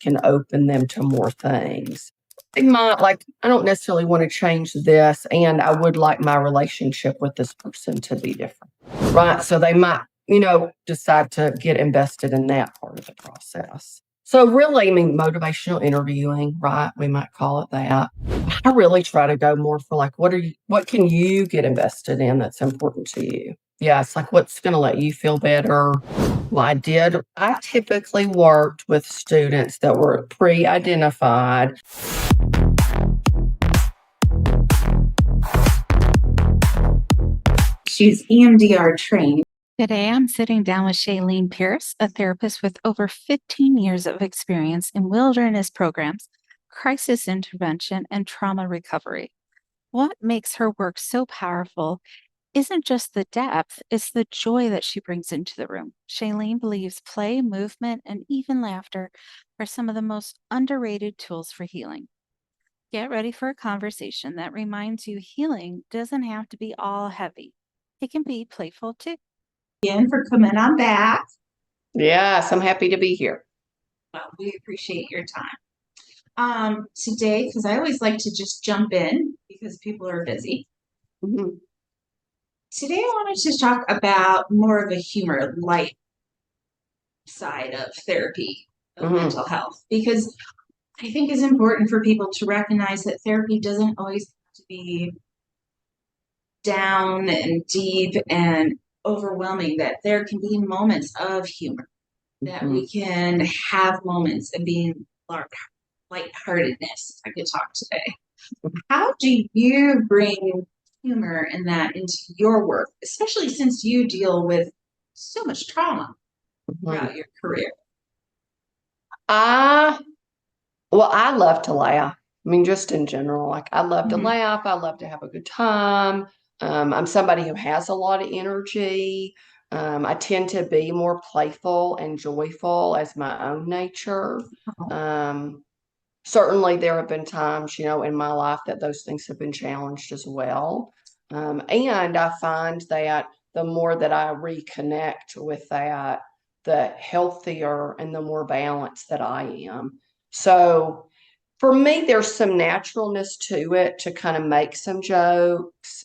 can open them to more things. They might like, I don't necessarily want to change this, and I would like my relationship with this person to be different, right? So they might, decide to get invested in that part of the process. So really, I mean, motivational interviewing, right? We might call it that. I really try to go more for like, what can you get invested in that's important to you? Yeah, it's like, what's going to let you feel better? Well, I typically worked with students that were pre-identified. She's EMDR trained. Today, I'm sitting down with Shalene Pierce, a therapist with over 15 years of experience in wilderness programs, crisis intervention, and trauma recovery. What makes her work so powerful isn't just the depth, it's the joy that she brings into the room. Shalene believes play, movement, and even laughter are some of the most underrated tools for healing. Get ready for a conversation that reminds you healing doesn't have to be all heavy. It can be playful too. Again for coming on back. Yes, I'm happy to be here. Well, we appreciate your time. Today, because I always like to just jump in because people are busy. Mm-hmm. Today, I wanted to talk about more of a humor, light side of therapy of mental health, because I think it's important for people to recognize that therapy doesn't always have to be down and deep and overwhelming, that there can be moments of humor, that we can have moments of being lightheartedness. I could talk today. How do you bring humor and that into your work, especially since you deal with so much trauma throughout your career? Well, I love to laugh. I mean, just in general, like I love to laugh. I love to have a good time. I'm somebody who has a lot of energy. I tend to be more playful and joyful as my own nature. Certainly there have been times, in my life that those things have been challenged as well. And I find that the more that I reconnect with that, the healthier and the more balanced that I am. So for me, there's some naturalness to it to kind of make some jokes,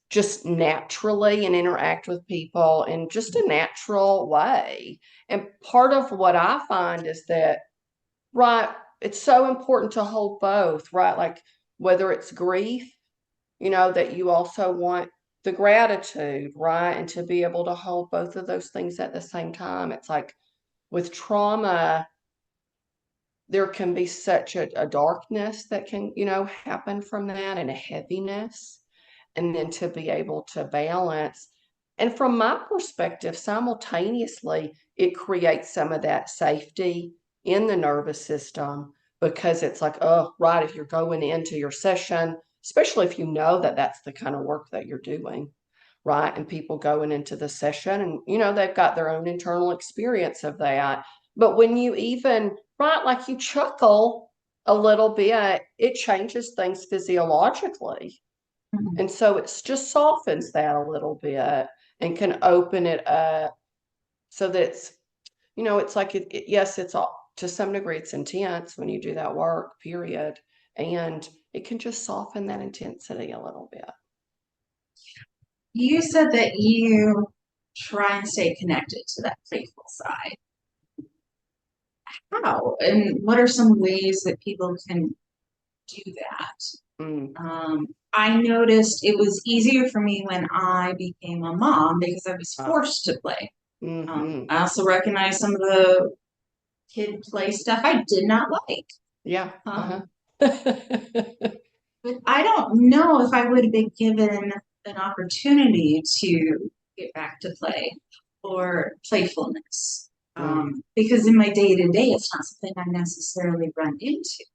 just naturally and interact with people in just a natural way. And part of what I find is that, right, it's so important to hold both, right? Like whether it's grief, that you also want the gratitude, right? And to be able to hold both of those things at the same time. It's like with trauma, there can be such a darkness that can, happen from that, and a heaviness. And then to be able to balance. And from my perspective, simultaneously, it creates some of that safety in the nervous system, because it's like, oh, right, if you're going into your session, especially if you know that that's the kind of work that you're doing, right? And people going into the session and, they've got their own internal experience of that. But when you even, right, like you chuckle a little bit, it changes things physiologically. And so it's just softens that a little bit and can open it up so that it's, it's like, yes, it's all, to some degree, it's intense when you do that work, period. And it can just soften that intensity a little bit. You said that you try and stay connected to that playful side. How? And what are some ways that people can do that? I noticed it was easier for me when I became a mom because I was forced to play. I also recognized some of the kid play stuff I did not like. Yeah. But I don't know if I would have been given an opportunity to get back to play or playfulness. Because in my day-to-day, it's not something I necessarily run into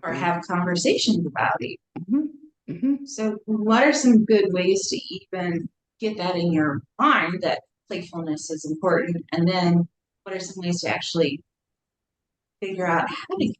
or have conversations about it. So what are some good ways to even get that in your mind, that playfulness is important? And then what are some ways to actually figure out how to,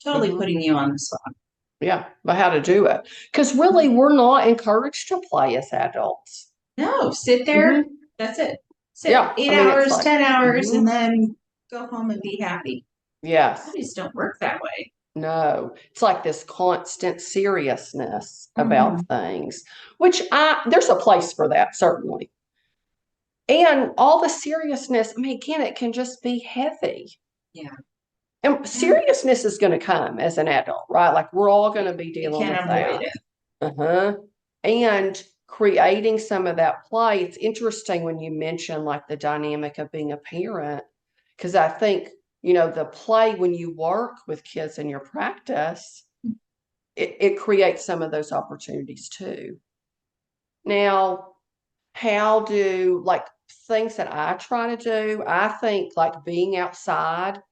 totally putting you on the spot. Yeah, but how to do it. Because really, we're not encouraged to play as adults. No, sit there. That's it. Sit 8 hours, like, 10 hours, and then go home and be happy. Yes. Hobbies don't work that way. No, it's like this constant seriousness about Mhm. things, which there's a place for that, certainly. And all the seriousness, I mean, again, it can just be heavy. Yeah. And seriousness is going to come as an adult, right? Like we're all going to be You dealing can't with avoid that. it. Uh-huh. And creating some of that play. It's interesting when you mention like the dynamic of being a parent, because I think, the play when you work with kids in your practice, it creates some of those opportunities too. Now, how do like things that I try to do, I think like being outside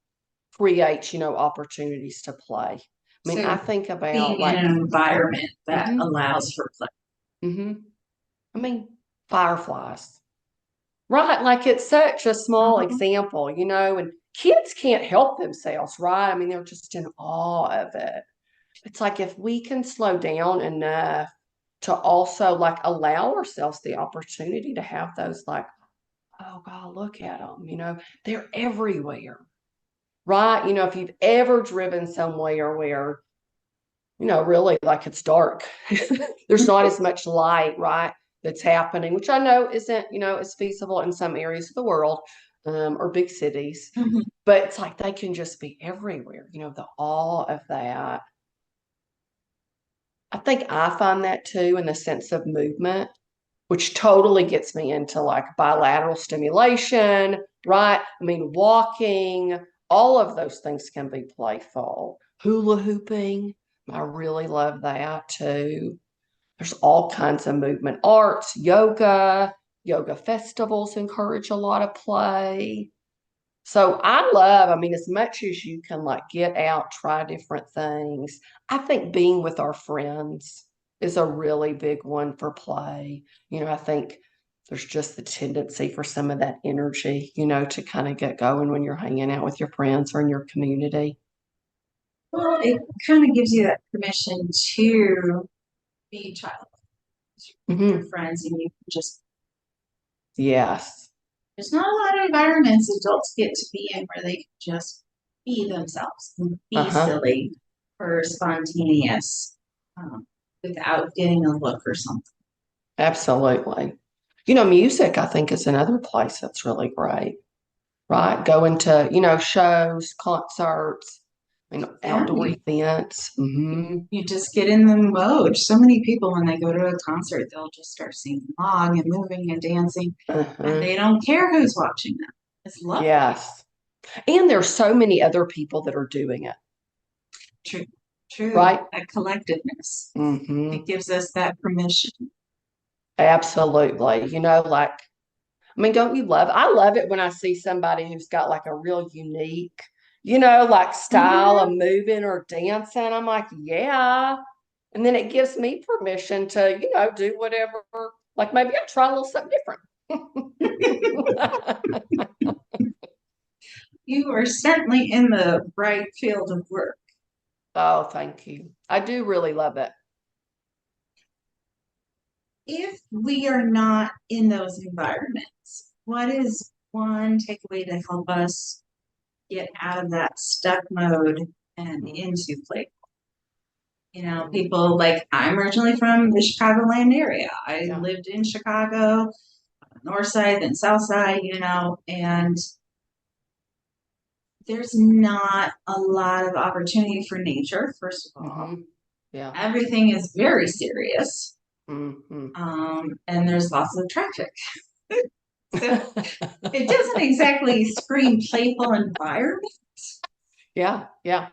creates, opportunities to play. I mean, I So think about being in like, an environment that hmm allows for play. hmm I mean, fireflies, right? Like it's such a small Uh-huh. example, and kids can't help themselves, right? I mean, they're just in awe of it. It's like if we can slow down enough to also like allow ourselves the opportunity to have those like, oh God, look at them, they're everywhere, right? If you've ever driven somewhere where, really like it's dark, there's not as much light, right? That's happening, which I know isn't, as feasible in some areas of the world, or big cities, Mhm. but it's like they can just be everywhere, the awe of that. I think I find that too in the sense of movement, which totally gets me into like bilateral stimulation, right? I mean, walking, all of those things can be playful. Hula hooping, I really love that too. There's all kinds of movement arts, yoga festivals encourage a lot of play. So I mean, as much as you can like get out, try different things, I think being with our friends is a really big one for play. I think there's just the tendency for some of that energy, to kind of get going when you're hanging out with your friends or in your community. Well, it kind of gives you that permission to be a child with your Hmm. friends, and you can just. Yes. There's not a lot of environments adults get to be in where they can just be themselves and be Uh-huh. silly or spontaneous without getting a look or something. Absolutely. Music, I think, is another place that's really great, right? Going to, shows, concerts, Yeah, outdoor events. Hmm. you just get in the mode. So many people, when they go to a concert, they'll just start singing along and moving and dancing, and Uh-huh. they don't care who's watching them. It's lovely. Yes. And there's so many other people that are doing it, True, true. right? That collectiveness. Hmm. It gives us that permission. Absolutely. Like, I mean, don't you love, I love it when I see somebody who's got like a real unique, like style of Mhm. moving or dancing. I'm like, yeah. And then it gives me permission to, do whatever. Like maybe I'll try a little something different. You are certainly in the right field of work. Oh, thank you. I do really love it. If we are not in those environments, what is one takeaway to help us get out of that stuck mode and into play? People like I'm originally from the Chicagoland area. I Yeah. lived in Chicago, north side, then south side, and there's not a lot of opportunity for nature, first of all. Hmm. Yeah. Everything is very serious, Hmm. and there's lots of traffic. So it doesn't exactly scream playful environment. Yeah. Yeah.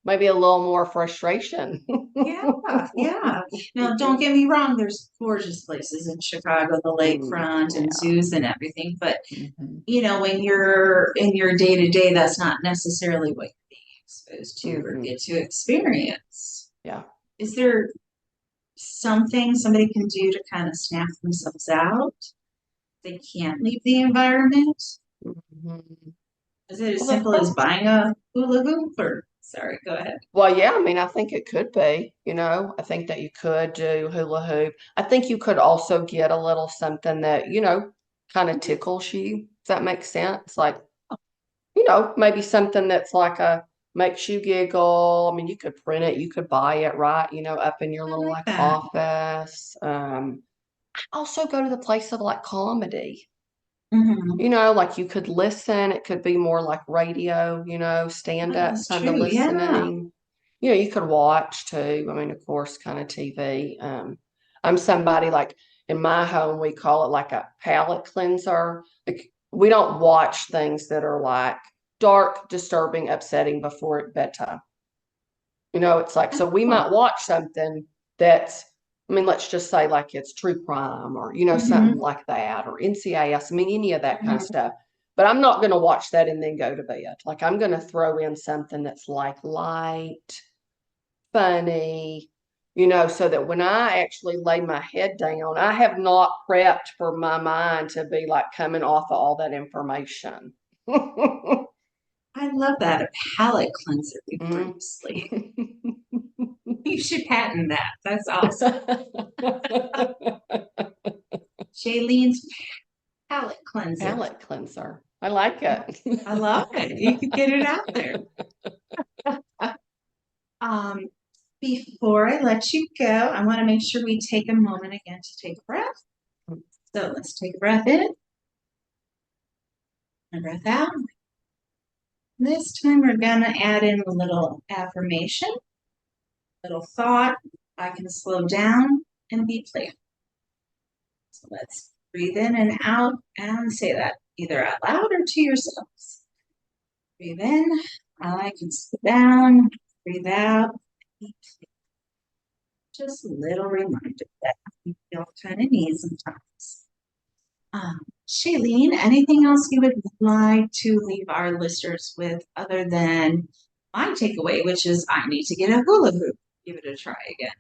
Maybe a little more frustration. Yeah, yeah. Now, don't get me wrong, there's gorgeous places in Chicago, the lakefront and Yeah. zoos and everything, but Hmm. when you're in your day to day, that's not necessarily what you're being exposed to or Hmm. get to experience. Yeah. Is there something somebody can do to kind of snap themselves out? They can't leave the environment. Hmm. Is it as Well, the simple as first, buying a hula hoop? Or sorry, go ahead. well, yeah, I mean, I think it could be, I think that you could do hula hoop. I think you could also get a little something that, kind of tickles you. Does that make sense? Like, maybe something that's like makes you giggle. I mean, you could print it, you could buy it, right? Up in your I little like like that. office. Also go to the place of like comedy. Mhm. Like you could listen. It could be more like radio, stand That up is kind of true. Yeah. listening. You could watch too. I mean, of course, kind of TV. I'm somebody like in my home, we call it like a palate cleanser. Like, we don't watch things that are like dark, disturbing, upsetting before bedtime. It's like, so we Oh. might watch something that's, I mean, let's just say like it's true crime or, something Mhm. like that or NCIS, I mean, any of that kind of Mhm. stuff. But I'm not going to watch that and then go to bed. Like I'm going to throw in something that's like light, funny, so that when I actually lay my head down, I have not prepped for my mind to be like coming off of all that information. I love that. A palate cleanser before you Mm. sleep. You should patent that. That's awesome. Shalene's palate cleanser. Palate cleanser. I like it. I love it. You could get it out there. Um, Before I let you go, I want to make sure we take a moment again to take a breath. So let's take a breath in and a breath out. This time we're going to add in a little affirmation, little thought. I can slow down and be playful. So let's breathe in and out and say that either out loud or to yourselves. Breathe in, I can slow down. Breathe out, be playful. Just a little reminder that we feel kind of neat sometimes. Shalene, anything else you would like to leave our listeners with other than my takeaway, which is I need to get a hula hoop. Give it a try again.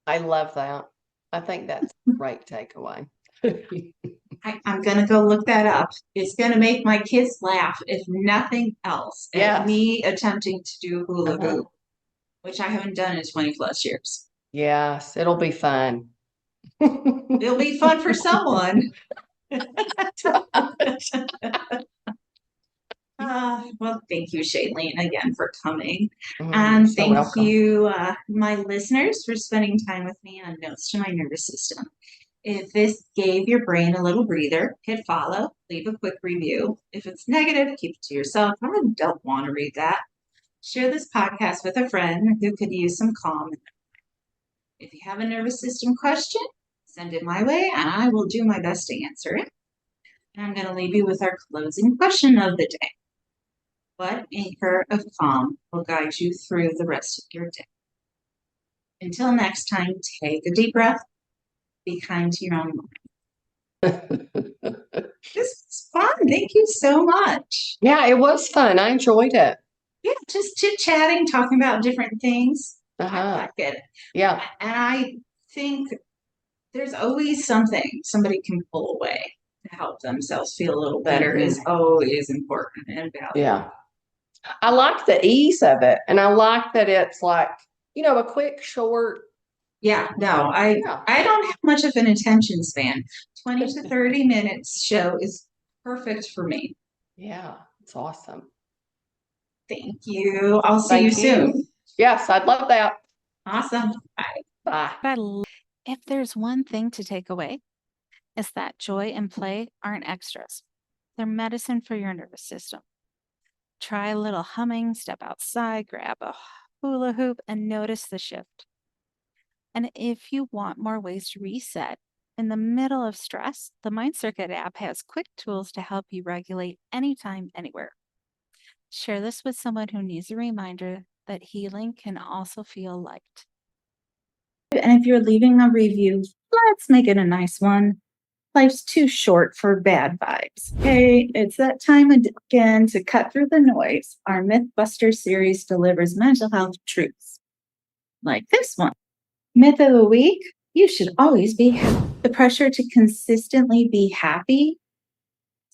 I love that. I think that's a great takeaway. I'm going to go look that up. It's going to make my kids laugh, if nothing else, at Yes. me attempting to do hula Uh-huh. hoop, which I haven't done in 20 plus years. Yes, it'll be fun. It'll be fun for someone. Well, thank you, Shalene, again for coming. And You're so thank welcome. you, my listeners, for spending time with me on Notes to My Nervous System. If this gave your brain a little breather, hit follow, leave a quick review. If it's negative, keep it to yourself. I don't want to read that. Share this podcast with a friend who could use some calm. If you have a nervous system question, send it my way and I will do my best to answer it. And I'm going to leave you with our closing question of the day. What anchor of calm will guide you through the rest of your day? Until next time, take a deep breath. Be kind to your own mind. This was fun. Thank you so much. Yeah, it was fun. I enjoyed it. Yeah, just chit-chatting, talking about different things. I Uh-huh. like it. Yeah. And I think there's always something somebody can pull away to help themselves feel a little better is always important and valuable. Yeah. I like the ease of it. And I like that it's like, a quick, short. Yeah, no, I don't have much of an attention span. 20 to 30 minutes show is perfect for me. Yeah, it's awesome. Thank you. I'll see you soon. Yes, I'd love that. Awesome. Bye. Bye. If there's one thing to take away, it's that joy and play aren't extras. They're medicine for your nervous system. Try a little humming, step outside, grab a hula hoop, and notice the shift. And if you want more ways to reset in the middle of stress, the Mind Circuit app has quick tools to help you regulate anytime, anywhere. Share this with someone who needs a reminder that healing can also feel light. And if you're leaving a review, let's make it a nice one. Life's too short for bad vibes. Okay, it's that time again to cut through the noise. Our Mythbuster series delivers mental health truths. Like this one. Myth of the week, you should always be happy. The pressure to consistently be happy,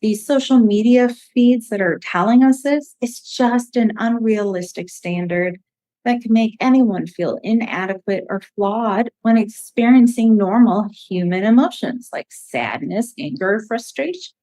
these social media feeds that are telling us this, it's just an unrealistic standard that can make anyone feel inadequate or flawed when experiencing normal human emotions like sadness, anger, frustration.